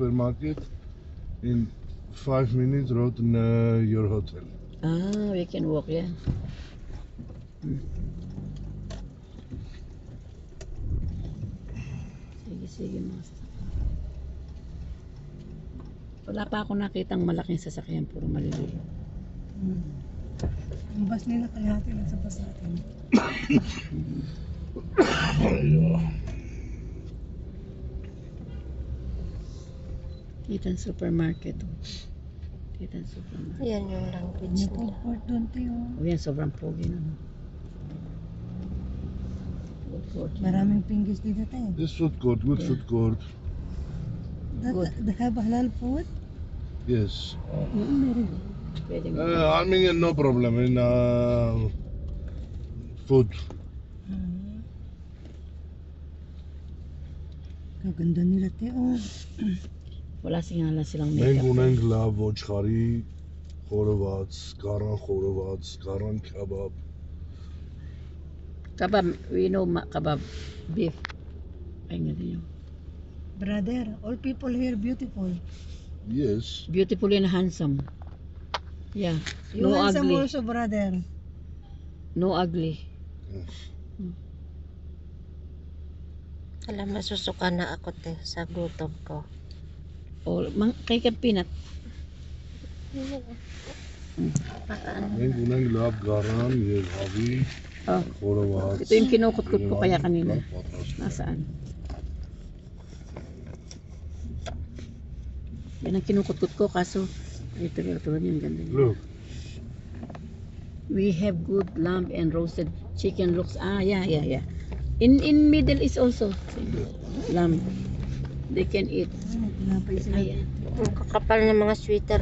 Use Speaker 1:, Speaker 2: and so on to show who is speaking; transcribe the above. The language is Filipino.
Speaker 1: supermarket. In 5 minutes road to your hotel.
Speaker 2: Ah, we can walk, yeah. Sige, master. Wala pa ako nakitang malaking sasakyan, puro maliliit.
Speaker 3: Ang bus nila kalahati lang sa bus natin.
Speaker 2: Titan Supermarket. Titan Supermarket.
Speaker 4: Yan yung language
Speaker 3: May
Speaker 4: nila.
Speaker 3: food court doon tayo.
Speaker 2: O yan, sobrang pogi na. Food court.
Speaker 3: Maraming pinggis dito tayo.
Speaker 1: This food court, good food court.
Speaker 2: Good.
Speaker 3: They have halal food?
Speaker 1: Yes.
Speaker 3: Meron.
Speaker 2: Pwede mo.
Speaker 1: I mean, no problem in food.
Speaker 3: Kaganda nila tayo.
Speaker 2: Wala silang
Speaker 1: Մենք
Speaker 2: makeup.
Speaker 1: ունենք լավ ոչխարի խորոված, կառան խորոված, կառան քebab.
Speaker 2: Kabab, we know kabab, beef. Ay, nga din yun.
Speaker 3: Brother, all people here beautiful.
Speaker 1: Yes.
Speaker 2: Beautiful and handsome. Yeah.
Speaker 3: You
Speaker 2: No
Speaker 3: handsome
Speaker 2: ugly.
Speaker 3: also, brother.
Speaker 2: No ugly.
Speaker 4: Alam, masusuka na ako te sa gutom ko.
Speaker 2: O, kay Peanut.
Speaker 4: Paano?
Speaker 1: Մենք ունենք լավ գառան եւ հավի,
Speaker 2: Oh,
Speaker 1: խորոված.
Speaker 2: ito yung kinukot-kot ko kaya kanina.
Speaker 1: լավ պատրաստում։
Speaker 2: Nasaan? Yan ang kinukot-kot ko kaso ito yung ganda niya.
Speaker 1: Look,
Speaker 2: We have good lamb and roasted chicken looks. Ah, yeah. In Middle East also. Lamb. They can eat.
Speaker 3: Tinapay sila.
Speaker 2: Ayan.
Speaker 4: Ang kakapal ng mga sweater